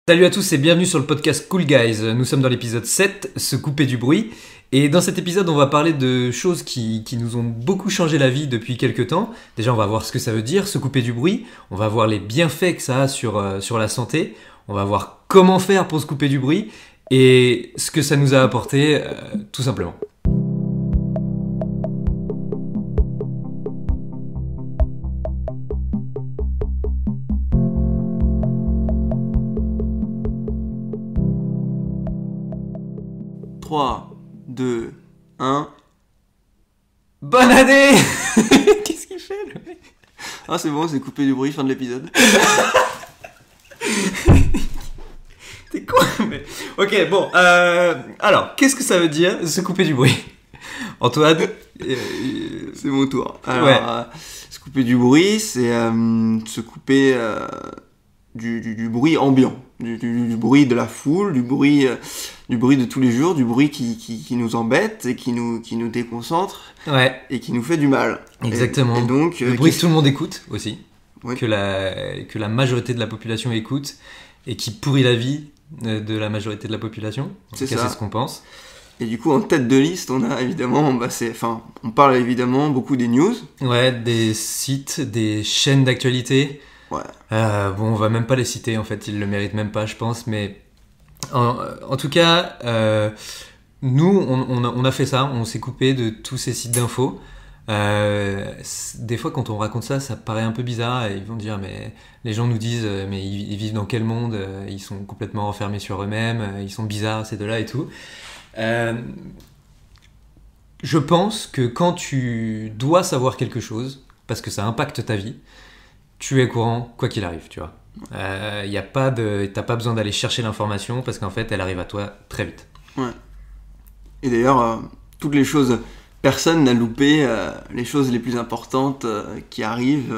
Salut à tous et bienvenue sur le podcast Cool Guys. Nous sommes dans l'épisode 7, se couper du bruit. Et dans cet épisode, on va parler de choses qui nous ont beaucoup changé la vie depuis quelques temps. Déjà, on va voir ce que ça veut dire, se couper du bruit. On va voir les bienfaits que ça a sur la santé. On va voir comment faire pour se couper du bruit et ce que ça nous a apporté, tout simplement. Trois, 2, 1. Bonne année. Qu'est-ce qu'il fait le mec? Ah c'est bon, c'est coupé du bruit, fin de l'épisode. T'es quoi mais... Ok, bon, alors, qu'est-ce que ça veut dire se couper du bruit? Antoine, C'est mon tour. Alors, Ouais. Se couper du bruit, c'est se couper du bruit ambiant, du bruit de la foule, du bruit de tous les jours, du bruit qui nous embête et qui nous déconcentre ouais, et qui nous fait du mal. exactement. Et donc, le bruit que tout le monde écoute aussi, Ouais. que la majorité de la population écoute et qui pourrit la vie de la majorité de la population. En C'est tout cas, ça. c'est ce qu'on pense. Et du coup, en tête de liste, on a évidemment, on parle évidemment beaucoup des news. Ouais, des sites, des chaînes d'actualité. Ouais. Bon, on va même pas les citer, en fait, ils le méritent même pas, je pense, mais en tout cas, nous, on a fait ça, on s'est coupé de tous ces sites d'infos. Des fois, quand on raconte ça, ça paraît un peu bizarre, et ils vont dire, mais les gens nous disent, mais ils vivent dans quel monde? Ils sont complètement enfermés sur eux-mêmes, ils sont bizarres, ces deux-là et tout. Je pense que quand tu dois savoir quelque chose, parce que ça impacte ta vie, tu es au courant quoi qu'il arrive, tu vois. T'as pas besoin d'aller chercher l'information parce qu'en fait, elle arrive à toi très vite. Et d'ailleurs, toutes les choses, personne n'a loupé les choses les plus importantes qui arrivent.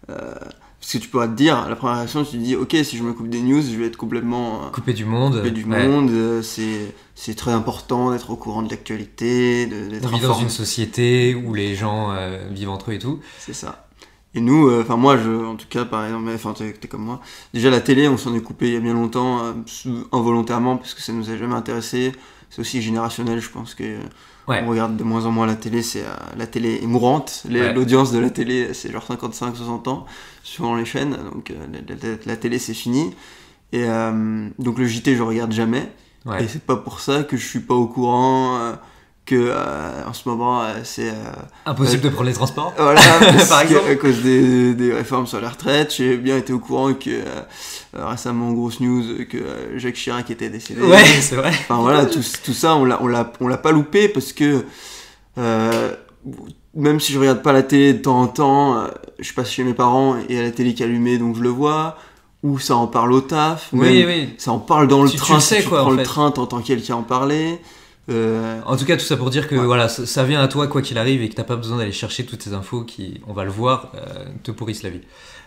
Parce que tu pourras te dire, la première réaction, tu te dis, ok, si je me coupe des news, je vais être complètement Couper du monde. coupé du ouais. monde. C'est très important d'être au courant de l'actualité, d'être On vit dans informé. une société où les gens vivent entre eux et tout. C'est ça. Et nous, moi, en tout cas, par exemple, t'es comme moi. Déjà, la télé, on s'en est coupé il y a bien longtemps, involontairement, parce que ça nous a jamais intéressé. C'est aussi générationnel, je pense que Ouais. on regarde de moins en moins la télé. La télé est mourante. Ouais. L'audience de la télé, c'est genre 55-60 ans, suivant les chaînes. Donc, la télé, c'est fini. Et donc, le JT, je regarde jamais. Ouais. Et c'est pas pour ça que je suis pas au courant que en ce moment, c'est... Impossible de prendre les transports. Voilà, Par exemple. à cause des réformes sur la retraite, j'ai bien été au courant que récemment, grosse news, que Jacques Chirac était décédé. Ouais, c'est vrai. Enfin voilà, tout ça, on l'a pas loupé parce que même si je regarde pas la télé de temps en temps, je passe chez mes parents et à la télé qui est allumée, donc je le vois. Ou ça en parle au taf, Oui, même oui. ça en parle dans le Tu train, le sais, si tu quoi, prends en le fait. train, t'entends quelqu'un en parler. En tout cas, tout ça pour dire que Ouais. voilà, ça vient à toi quoi qu'il arrive et que t'as pas besoin d'aller chercher toutes ces infos qui, on va le voir, te pourrissent la vie.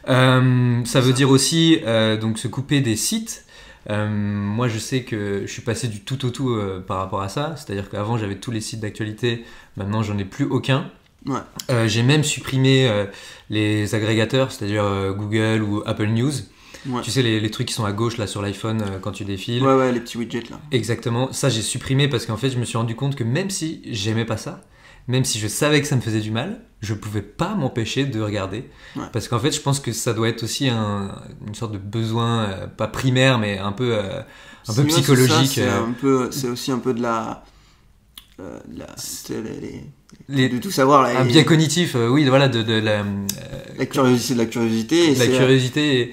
Ça veut dire aussi donc se couper des sites. Moi, je sais que je suis passé du tout au tout par rapport à ça. C'est-à-dire qu'avant, j'avais tous les sites d'actualité. Maintenant, j'en ai plus aucun. Ouais. J'ai même supprimé les agrégateurs, c'est-à-dire Google ou Apple News. Ouais. Tu sais, les trucs qui sont à gauche là sur l'iPhone quand tu défiles. Ouais, les petits widgets là. Exactement, ça j'ai supprimé parce qu'en fait je me suis rendu compte que même si j'aimais pas ça, même si je savais que ça me faisait du mal, je pouvais pas m'empêcher de regarder. Ouais. Parce qu'en fait je pense que ça doit être aussi une sorte de besoin, pas primaire mais un peu Ouais, psychologique. c'est ça, c'est aussi un peu de la de tout savoir là, Un biais cognitif, oui, voilà, de la, la curiosité de la curiosité, et de la c'est curiosité et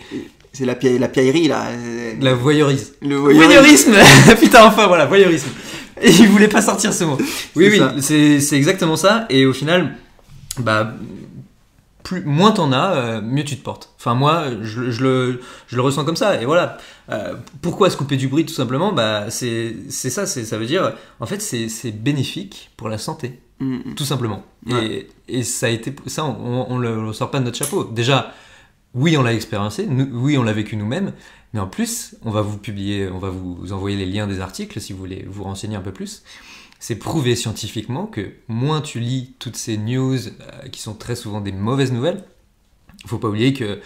c'est la piaillerie là, de la voyeurisme. le Voyeurisme. Putain, enfin voilà, voyeurisme. Et il voulait pas sortir ce mot. Oui, C'est ça. c'est exactement ça. Et au final, bah, moins t'en as, mieux tu te portes. Enfin, moi, je le ressens comme ça. Et voilà. Pourquoi se couper du bruit, tout simplement? Bah, c'est ça. Ça veut dire, en fait, c'est bénéfique pour la santé, tout simplement. Ouais. Et ça a été, ça, on le sort pas de notre chapeau. Déjà, oui, on l'a expériencé. Oui, on l'a vécu nous-mêmes. Mais en plus, on va vous envoyer les liens des articles si vous voulez vous renseigner un peu plus. C'est prouvé scientifiquement que moins tu lis toutes ces news qui sont très souvent des mauvaises nouvelles. Il faut pas oublier que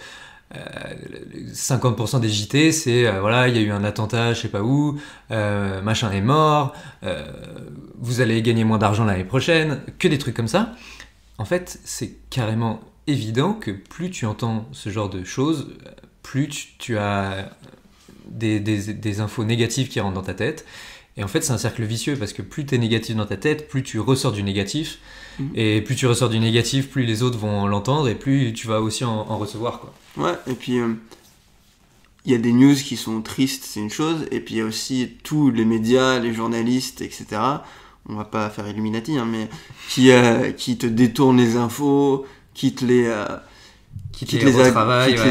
50% des JT, c'est voilà, il y a eu un attentat, je sais pas où, machin est mort, vous allez gagner moins d'argent l'année prochaine, que des trucs comme ça. En fait, c'est carrément évident que plus tu entends ce genre de choses, plus tu as des infos négatives qui rentrent dans ta tête. Et en fait, c'est un cercle vicieux parce que plus tu es négatif dans ta tête, plus tu ressors du négatif. Et plus tu ressors du négatif, plus les autres vont l'entendre et plus tu vas aussi en recevoir, quoi. Ouais, et puis il y a des news qui sont tristes, c'est une chose, et puis il y a aussi tous les médias, les journalistes, etc. On va pas faire Illuminati, hein, mais qui te détournent les infos, qui te les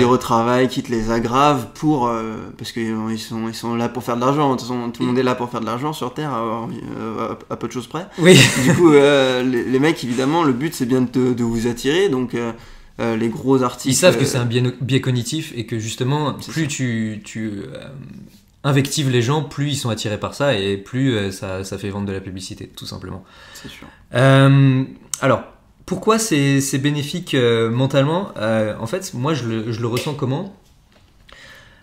retravaillent, qui te les aggravent pour parce qu'ils sont là pour faire de l'argent. De toute façon, tout le monde est là pour faire de l'argent sur Terre, à peu de choses près. Oui. Du coup, les mecs, évidemment, le but c'est bien de vous attirer, donc les gros articles. Ils savent que c'est un biais cognitif et que justement, plus tu invectives les gens, plus ils sont attirés par ça et plus ça fait vendre de la publicité, tout simplement. C'est sûr. Alors. Pourquoi c'est bénéfique mentalement en fait, moi je le ressens comment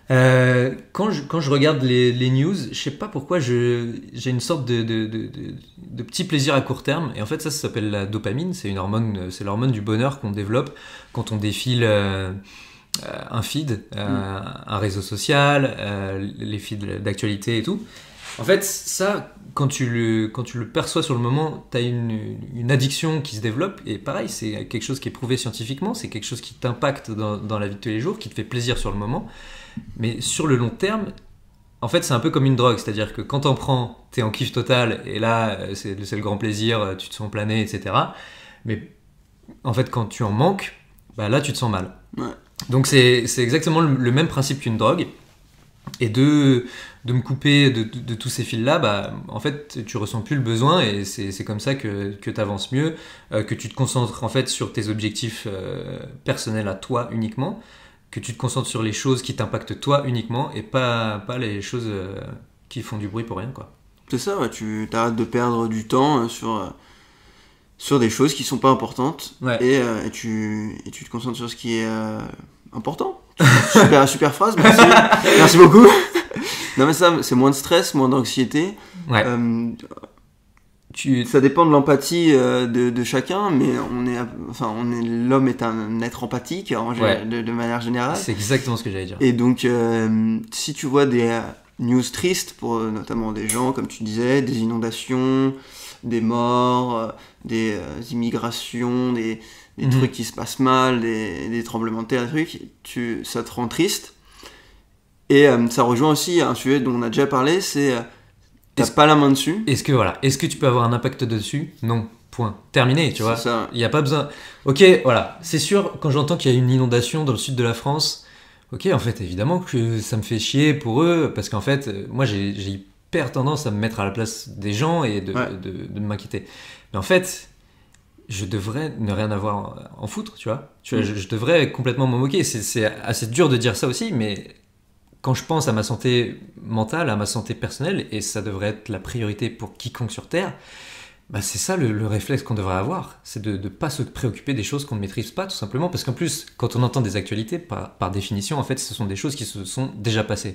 quand je regarde les news, je sais pas pourquoi j'ai une sorte de petit plaisir à court terme. Et en fait, ça s'appelle la dopamine. C'est l'hormone du bonheur qu'on développe quand on défile un feed, un réseau social, les feeds d'actualité et tout. En fait, ça, quand tu le perçois sur le moment, tu as une addiction qui se développe. Et pareil, c'est quelque chose qui est prouvé scientifiquement, c'est quelque chose qui t'impacte dans la vie de tous les jours, qui te fait plaisir sur le moment. Mais sur le long terme, en fait, c'est un peu comme une drogue. C'est-à-dire que quand t'en prends, t'es en kiff total, et là, c'est le grand plaisir, tu te sens plané, etc. Mais en fait, quand tu en manques, bah là, tu te sens mal. Ouais. Donc c'est exactement le même principe qu'une drogue. Et de me couper de tous ces fils-là, bah, en fait, tu ressens plus le besoin et c'est comme ça que tu avances mieux, que tu te concentres en fait sur tes objectifs personnels à toi uniquement, que tu te concentres sur les choses qui t'impactent toi uniquement et pas les choses qui font du bruit pour rien, quoi. C'est ça, ouais, tu t'arrêtes de perdre du temps sur des choses qui sont pas importantes, Ouais. et tu te concentres sur ce qui est important. Super phrase, merci beaucoup. Non mais ça, c'est moins de stress, moins d'anxiété. Ouais. Ça dépend de l'empathie de chacun, mais l'homme est un être empathique Ouais. de manière générale. C'est exactement ce que j'allais dire. Et donc, si tu vois des news tristes pour notamment des gens, comme tu disais, des inondations, des morts, des immigrations, des trucs qui se passent mal, des tremblements de terre, des trucs, ça te rend triste. Et ça rejoint aussi un sujet dont on a déjà parlé, c'est t'as pas la main dessus. Est-ce que tu peux avoir un impact dessus ? Non. Point. Terminé, tu vois. Ça. Il n'y a pas besoin. Ok, voilà. C'est sûr, quand j'entends qu'il y a une inondation dans le sud de la France, ok, en fait, évidemment que ça me fait chier pour eux, parce qu'en fait, moi, j'ai hyper tendance à me mettre à la place des gens et de m'inquiéter. Mais en fait, je devrais ne rien avoir en foutre, tu vois. Je devrais complètement m'en moquer. C'est assez dur de dire ça aussi, mais quand je pense à ma santé mentale, à ma santé personnelle, et ça devrait être la priorité pour quiconque sur Terre, bah c'est ça le réflexe qu'on devrait avoir, c'est de ne pas se préoccuper des choses qu'on ne maîtrise pas, tout simplement, parce qu'en plus, quand on entend des actualités, par définition, en fait, ce sont des choses qui se sont déjà passées.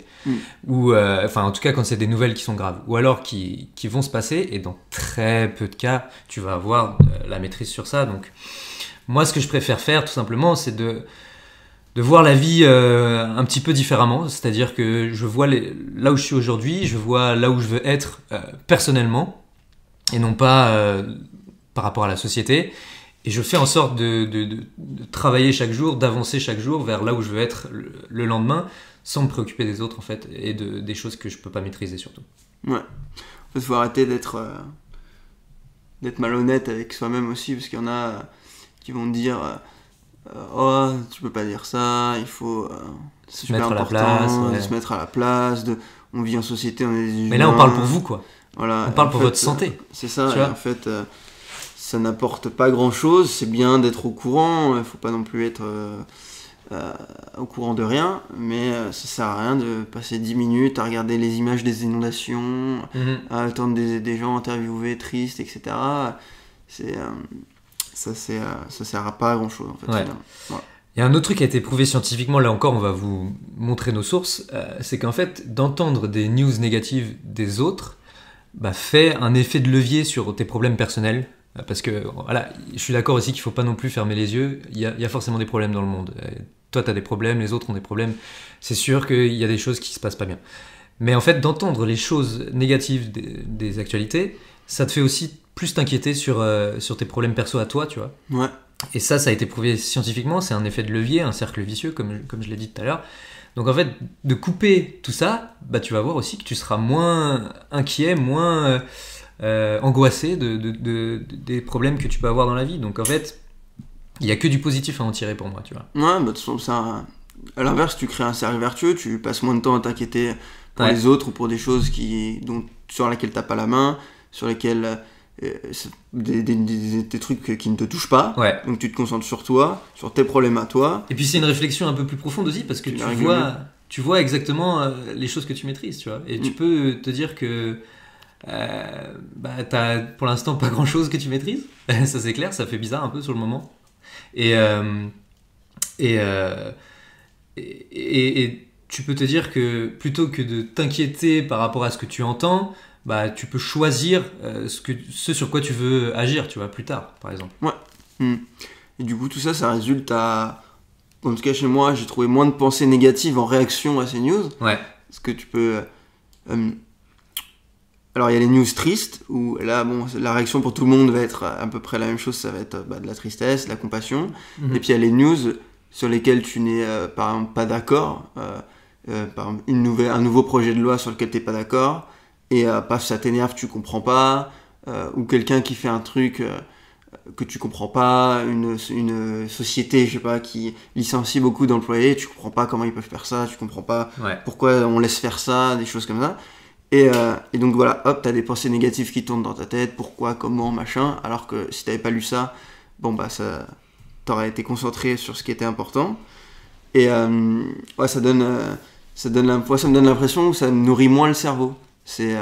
Ou, en tout cas, quand c'est des nouvelles qui sont graves, ou alors qui vont se passer, et dans très peu de cas, tu vas avoir la maîtrise sur ça. Donc, moi, ce que je préfère faire, tout simplement, c'est de voir la vie un petit peu différemment, c'est-à-dire que je vois là où je suis aujourd'hui, je vois là où je veux être personnellement, et non pas par rapport à la société, et je fais en sorte de travailler chaque jour, d'avancer chaque jour vers là où je veux être le lendemain, sans me préoccuper des autres en fait, et des choses que je peux pas maîtriser surtout. Ouais, en fait, faut arrêter d'être malhonnête avec soi-même aussi, parce qu'il y en a qui vont dire oh, tu peux pas dire ça, il faut c'est super important de se mettre à la place, on vit en société, on est des humains. Mais là on parle pour vous, quoi. Voilà, on parle pour votre santé. C'est ça, et en fait ça n'apporte pas grand chose, c'est bien d'être au courant, il faut pas non plus être au courant de rien, mais ça sert à rien de passer 10 minutes à regarder les images des inondations, à attendre des gens interviewés, tristes, etc. Ça sert à pas à grand chose en fait. Ouais. Voilà. Il y a un autre truc qui a été prouvé scientifiquement, là encore on va vous montrer nos sources, c'est qu'en fait d'entendre des news négatives des autres fait un effet de levier sur tes problèmes personnels. Parce que voilà, je suis d'accord aussi qu'il ne faut pas non plus fermer les yeux, il y a forcément des problèmes dans le monde. Toi tu as des problèmes, les autres ont des problèmes, c'est sûr qu'il y a des choses qui ne se passent pas bien. Mais en fait d'entendre les choses négatives des actualités, ça te fait aussi plus t'inquiéter sur tes problèmes perso à toi, tu vois. Ouais. Et ça a été prouvé scientifiquement, c'est un effet de levier, un cercle vicieux, comme je l'ai dit tout à l'heure. Donc en fait, de couper tout ça, tu vas voir aussi que tu seras moins inquiet, moins angoissé des problèmes que tu peux avoir dans la vie. Donc en fait, il n'y a que du positif à en tirer pour moi, tu vois. Ouais, de toute façon, à l'inverse, tu crées un cercle vertueux, tu passes moins de temps à t'inquiéter pour Ouais. les autres ou pour des choses sur lesquelles t'as pas la main, sur lesquelles des trucs qui ne te touchent pas. Ouais. Donc tu te concentres sur toi, sur tes problèmes à toi. Et puis c'est une réflexion un peu plus profonde aussi, parce que tu vois exactement les choses que tu maîtrises, tu vois. Et tu peux te dire que t'as pour l'instant pas grand chose que tu maîtrises. Ça c'est clair, ça fait bizarre un peu sur le moment. Et tu peux te dire que plutôt que de t'inquiéter par rapport à ce que tu entends, tu peux choisir ce sur quoi tu veux agir, tu vois, plus tard, par exemple. Ouais. Et du coup, tout ça, ça résulte à... En tout cas, chez moi, j'ai trouvé moins de pensées négatives en réaction à ces news. Ouais. Parce que tu peux... Alors, il y a les news tristes, où là, la réaction pour tout le monde va être à peu près la même chose. Ça va être de la tristesse, de la compassion. Mm-hmm. Et puis, il y a les news sur lesquelles tu n'es, par exemple, pas d'accord. Par exemple, un nouveau projet de loi sur lequel tu n'es pas d'accord. Et paf, ça t'énerve, tu comprends pas. Ou quelqu'un qui fait un truc que tu comprends pas. Une société, je sais pas, qui licencie beaucoup d'employés. Tu comprends pas comment ils peuvent faire ça. Tu comprends pas pourquoi on laisse faire ça. Des choses comme ça. Et donc voilà, hop, t'as des pensées négatives qui tournent dans ta tête, pourquoi, comment, machin, alors que si t'avais pas lu ça, t'aurais été concentré sur ce qui était important. Et ça me donne l'impression que ça me nourrit moins le cerveau. J'ai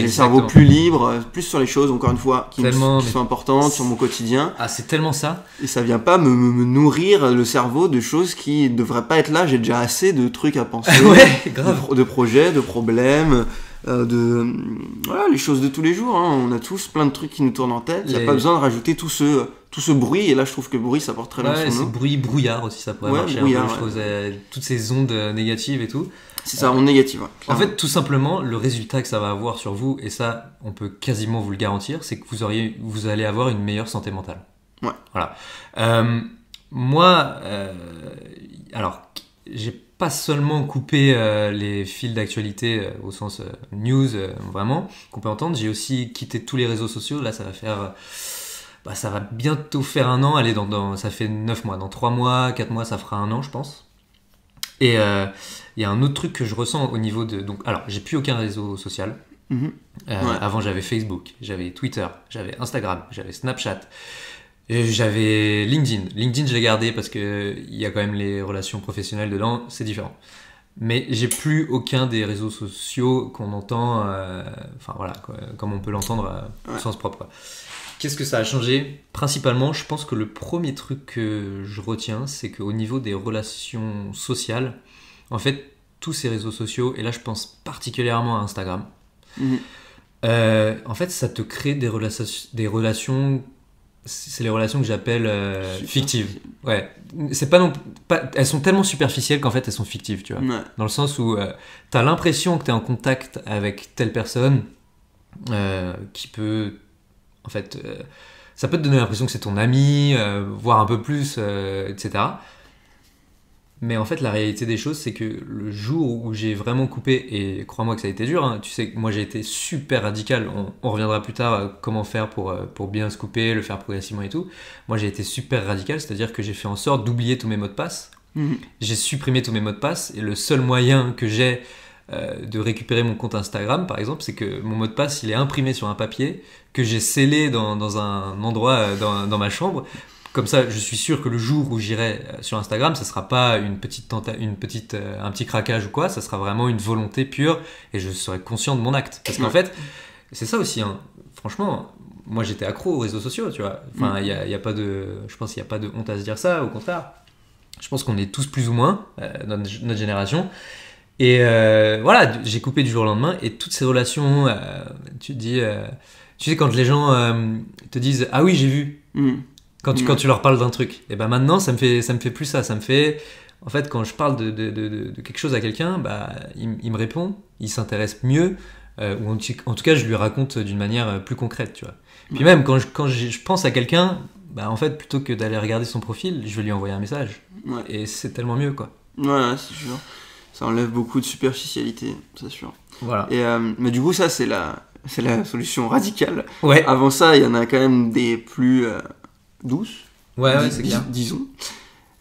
le cerveau plus libre, plus sur les choses, encore une fois, qui sont importantes, sur mon quotidien. Ah, c'est tellement ça. Et ça vient pas me nourrir le cerveau de choses qui devraient pas être là. J'ai déjà assez de trucs à penser, ouais, grave. de projets, de problèmes, voilà, les choses de tous les jours. Hein. On a tous plein de trucs qui nous tournent en tête. Il n'y a pas besoin de rajouter tout ce bruit. Et là, je trouve que bruit, ça porte très bien son nom. C'est brouillard aussi, ça pourrait marcher. Brouillard, je trouve, toutes ces ondes négatives et tout. C'est ça, ondes négatives. Ouais, en fait, tout simplement, le résultat que ça va avoir sur vous, et ça, on peut quasiment vous le garantir, c'est que vous allez avoir une meilleure santé mentale. Ouais. Voilà. Moi, alors, j'ai pas seulement coupé les fils d'actualité au sens news, vraiment, qu'on peut entendre. J'ai aussi quitté tous les réseaux sociaux. Là, ça va faire... ça va bientôt faire un an. Allez, ça fait 9 mois. Dans 3 mois, 4 mois, ça fera un an, je pense. Et il y a un autre truc que je ressens au niveau de... Alors, j'ai plus aucun réseau social. Mm-hmm. Avant, j'avais Facebook, j'avais Twitter, j'avais Instagram, j'avais Snapchat, j'avais LinkedIn. LinkedIn, je l'ai gardé parce qu'il y a quand même les relations professionnelles dedans, c'est différent. Mais j'ai plus aucun des réseaux sociaux qu'on entend, comme on peut l'entendre au sens propre, quoi. Qu'est-ce que ça a changé ? Principalement, je pense que le premier truc que je retiens, c'est qu'au niveau des relations sociales, en fait, tous ces réseaux sociaux, et là je pense particulièrement à Instagram, en fait, ça te crée des relations, c'est les relations que j'appelle fictives. Ouais. C'est pas elles sont tellement superficielles qu'en fait elles sont fictives, tu vois. Ouais. Dans le sens où t'as l'impression que t'es en contact avec telle personne qui peut... En fait, ça peut te donner l'impression que c'est ton ami, voire un peu plus, etc. Mais en fait, la réalité des choses, c'est que le jour où j'ai vraiment coupé, et crois-moi que ça a été dur, hein, tu sais, moi j'ai été super radical, on reviendra plus tard comment faire pour bien se couper, le faire progressivement et tout. Moi j'ai été super radical, c'est-à-dire que j'ai fait en sorte d'oublier tous mes mots de passe. J'ai supprimé tous mes mots de passe, et le seul moyen que j'ai de récupérer mon compte Instagram, par exemple, c'est que mon mot de passe, il est imprimé sur un papier que j'ai scellé dans un endroit dans ma chambre. Comme ça, je suis sûr que le jour où j'irai sur Instagram, ça sera pas un petit craquage ou quoi, ça sera vraiment une volonté pure et je serai conscient de mon acte. Parce qu'en fait, c'est ça aussi, hein. Franchement, moi j'étais accro aux réseaux sociaux, tu vois. Enfin, je pense qu'il n'y a pas de honte à se dire ça, au contraire. Je pense qu'on est tous plus ou moins, notre génération. Et voilà, j'ai coupé du jour au lendemain. Et toutes ces relations, tu te dis... tu sais, quand les gens te disent « Ah oui, j'ai vu », quand tu leur parles d'un truc. Et ben maintenant, ça me fait plus ça. Ça me fait... En fait, quand je parle de quelque chose à quelqu'un, bah, il me répond, il s'intéresse mieux, ou en tout cas, je lui raconte d'une manière plus concrète, tu vois. Puis même, quand je pense à quelqu'un, bah, en fait, plutôt que d'aller regarder son profil, je vais lui envoyer un message. Ouais. Et c'est tellement mieux, quoi. Ouais, c'est sûr. Ça enlève beaucoup de superficialité, c'est sûr. Voilà. Et, mais du coup, ça, c'est la solution radicale. Ouais. Avant ça, il y en a quand même des plus douces. Ouais, c'est clair. Disons.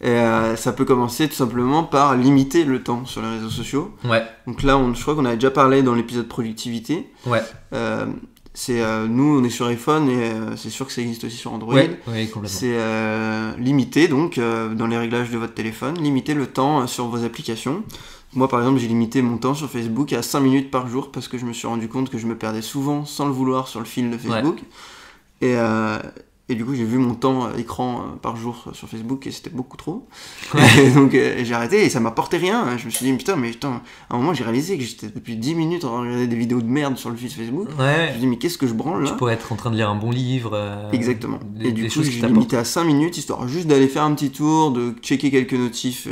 Et ça peut commencer tout simplement par limiter le temps sur les réseaux sociaux. Ouais. Donc là, je crois qu'on avait déjà parlé dans l'épisode productivité. Ouais. Nous, on est sur iPhone et c'est sûr que ça existe aussi sur Android. Ouais, complètement. C'est limiter, donc, dans les réglages de votre téléphone, limiter le temps sur vos applications. Moi, par exemple, j'ai limité mon temps sur Facebook à 5 minutes par jour parce que je me suis rendu compte que je me perdais souvent, sans le vouloir, sur le fil de Facebook. Ouais. Et du coup, j'ai vu mon temps écran par jour sur Facebook et c'était beaucoup trop. Ouais. Et donc, j'ai arrêté et ça m'apportait rien. Je me suis dit, putain, à un moment, j'ai réalisé que j'étais depuis 10 minutes en train de regarder des vidéos de merde sur le fil Facebook. Ouais. Je me suis dit, mais qu'est-ce que je branle là ? Tu pourrais être en train de lire un bon livre. Exactement. Et du coup, j'ai limité à 5 minutes, histoire juste d'aller faire un petit tour, de checker quelques notifs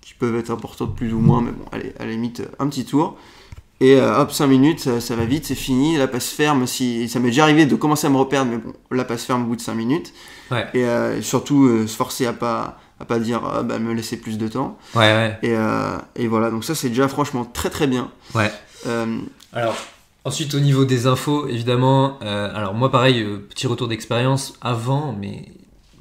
qui peuvent être importantes plus ou moins, mais bon, allez, à la limite, un petit tour. Et hop, 5 minutes, ça va vite, c'est fini, la passe ferme, si ça m'est déjà arrivé de commencer à me reperdre, mais bon, la passe ferme au bout de 5 minutes. Ouais. Et surtout, se forcer à pas dire, me laisser plus de temps. Ouais. Et voilà, donc ça, c'est déjà franchement très très bien. Ouais. Alors, ensuite, au niveau des infos, évidemment, alors moi, pareil, petit retour d'expérience, avant, mais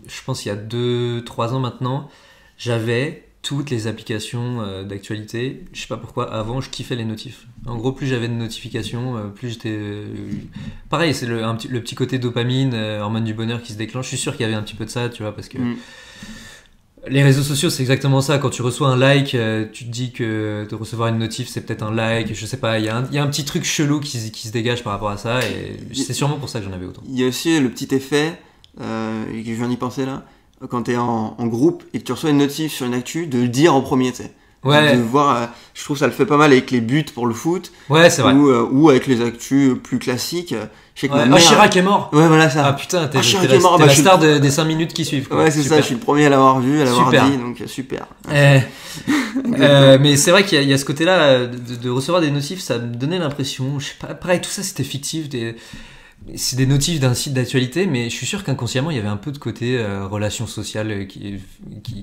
je pense il y a 2-3 ans maintenant, j'avais toutes les applications d'actualité. Je sais pas pourquoi, avant je kiffais les notifs. En gros, plus j'avais de notifications, plus j'étais... Pareil, c'est le petit côté dopamine, hormone du bonheur qui se déclenche. Je suis sûr qu'il y avait un petit peu de ça, tu vois, parce que les réseaux sociaux, c'est exactement ça. Quand tu reçois un like, tu te dis que de recevoir une notif, c'est peut-être un like. Je sais pas, il y a un petit truc chelou qui se dégage par rapport à ça, et c'est sûrement pour ça que j'en avais autant. Il y a aussi le petit effet, et que je viens d'y penser là, quand t'es en groupe et que tu reçois une notif sur une actu, de le dire en premier, tu sais. Ouais. De voir, je trouve que ça le fait pas mal avec les buts pour le foot. Ouais, c'est vrai. Ou avec les actus plus classiques. Je sais que ma mère... Chirac est mort. Ouais, voilà ça. Ah putain, t'es la star des 5 minutes qui suivent, quoi. Ouais, c'est super. Ça, je suis le premier à l'avoir vu, à l'avoir dit, donc super. Mais c'est vrai qu'il y a ce côté-là de recevoir des notifs, ça me donnait l'impression, je sais pas, pareil, tout ça c'était fictif, c'est des notifs d'un site d'actualité, mais je suis sûr qu'inconsciemment il y avait un peu de côté relations sociales qui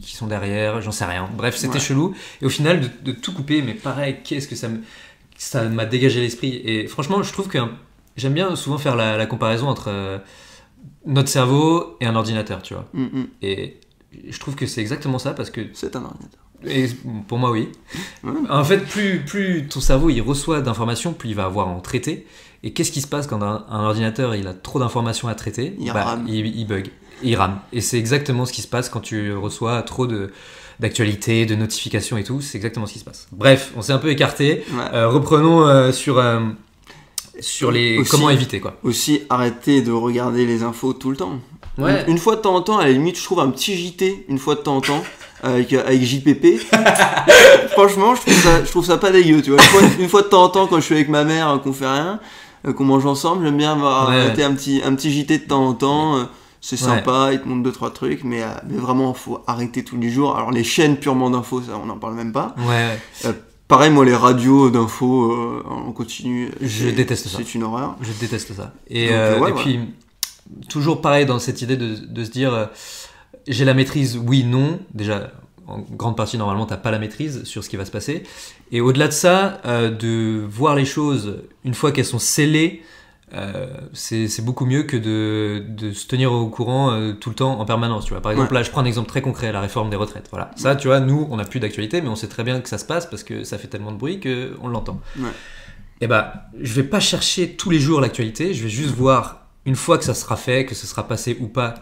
sont derrière, j'en sais rien. Bref, c'était chelou. Et au final, de tout couper, mais pareil, qu'est-ce que ça m'a dégagé l'esprit. Et franchement, je trouve que j'aime bien souvent faire la comparaison entre notre cerveau et un ordinateur, tu vois. Et je trouve que c'est exactement ça, parce que c'est un ordinateur. Et pour moi, oui. En fait, plus ton cerveau il reçoit d'informations, plus il va avoir à en traiter. Et qu'est-ce qui se passe quand un ordinateur il a trop d'informations à traiter ? Il bug, il rame. Et c'est exactement ce qui se passe quand tu reçois trop d'actualités, de notifications et tout. C'est exactement ce qui se passe. Bref, on s'est un peu écarté. Reprenons sur les aussi, comment éviter, quoi. Aussi, arrêter de regarder les infos tout le temps. Ouais. Une fois de temps en temps, à la limite, je trouve un petit JT, une fois de temps en temps, avec JPP. Franchement, je trouve ça pas dégueu, tu vois. Une fois de temps en temps, quand je suis avec ma mère, qu'on fait rien, qu'on mange ensemble, j'aime bien arrêter un petit JT de temps en temps. C'est sympa, il te montre 2-3 trucs, mais vraiment, faut arrêter tous les jours. Alors, les chaînes purement d'infos, ça, on n'en parle même pas. Pareil, moi, les radios d'infos en continu, je déteste ça. C'est une horreur. Je déteste ça. Et puis, toujours pareil dans cette idée de se dire, j'ai la maîtrise, oui, non. Déjà, en grande partie, normalement, t'as pas la maîtrise sur ce qui va se passer. Et au-delà de ça, de voir les choses une fois qu'elles sont scellées, c'est beaucoup mieux que de se tenir au courant tout le temps en permanence, tu vois. Par exemple, là je prends un exemple très concret, la réforme des retraites, voilà. Ça, tu vois, nous on n'a plus d'actualité, mais on sait très bien que ça se passe parce que ça fait tellement de bruit qu'on l'entend. Et je vais pas chercher tous les jours l'actualité, je vais juste voir une fois que ça sera fait, que ce sera passé ou pas,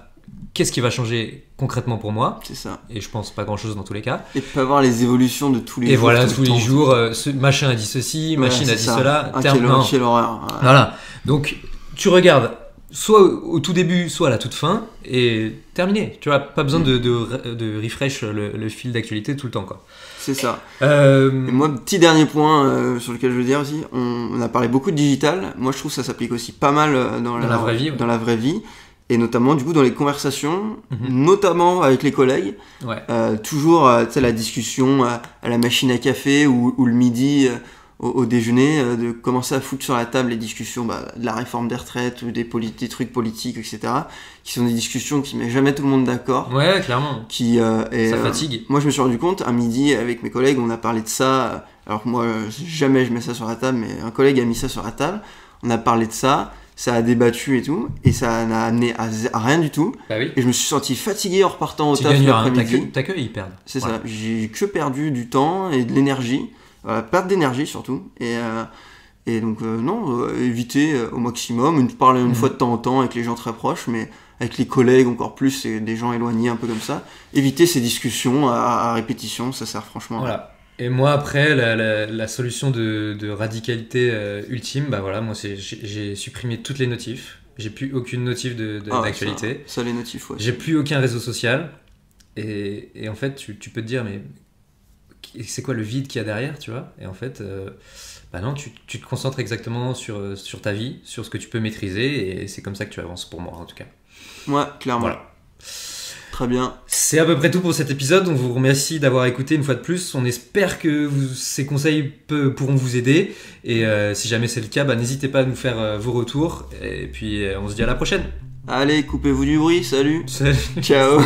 qu'est-ce qui va changer concrètement pour moi. C'est ça. Et je pense pas grand chose dans tous les cas. Et pas voir les évolutions de tous les jours. Et voilà, tous les jours, machin a dit ceci, machine a dit cela. Quelle horreur. Voilà. Donc, tu regardes soit au tout début, soit à la toute fin, et terminé. Tu vois, pas besoin de refresh le fil d'actualité tout le temps, quoi. C'est ça. Et moi, petit dernier point sur lequel je veux dire aussi, on a parlé beaucoup de digital. Moi, je trouve que ça s'applique aussi pas mal dans la vraie vie. Ouais. Dans la vraie vie. Et notamment, du coup, dans les conversations, notamment avec les collègues. Ouais. Toujours, tu sais, la discussion à la machine à café ou le midi au déjeuner, de commencer à foutre sur la table les discussions de la réforme des retraites ou des trucs politiques, etc. Qui sont des discussions qui mettent jamais tout le monde d'accord. Ouais, clairement. Ça fatigue. Moi, je me suis rendu compte, à midi, avec mes collègues, on a parlé de ça. Alors que moi, jamais je mets ça sur la table, mais un collègue a mis ça sur la table. On a parlé de ça. Ça a débattu et tout, et ça n'a amené à rien du tout. Bah oui. Et je me suis senti fatigué en repartant au taf l'après-midi. T'as que y perdre. C'est ça, j'ai que perdu du temps et de l'énergie, perte d'énergie surtout. Et donc éviter au maximum, parler une fois de temps en temps avec les gens très proches, mais avec les collègues encore plus, et des gens éloignés un peu comme ça. Éviter ces discussions à répétition, ça sert franchement. Voilà. Et moi, après, la solution de radicalité ultime, voilà, moi, j'ai supprimé toutes les notifs. J'ai plus aucune notif d'actualité. Ça, les notifs, ouais. J'ai plus aucun réseau social. Et en fait, tu peux te dire, mais c'est quoi le vide qu'il y a derrière, tu vois ? Et en fait, non, tu te concentres exactement sur ta vie, sur ce que tu peux maîtriser, et c'est comme ça que tu avances, pour moi, en tout cas. Ouais, clairement. Voilà. Très bien. C'est à peu près tout pour cet épisode. On vous remercie d'avoir écouté une fois de plus. On espère que ces conseils pourront vous aider. Et si jamais c'est le cas, n'hésitez pas à nous faire vos retours. Et puis on se dit à la prochaine. Allez, coupez-vous du bruit. Salut. Salut. Ciao.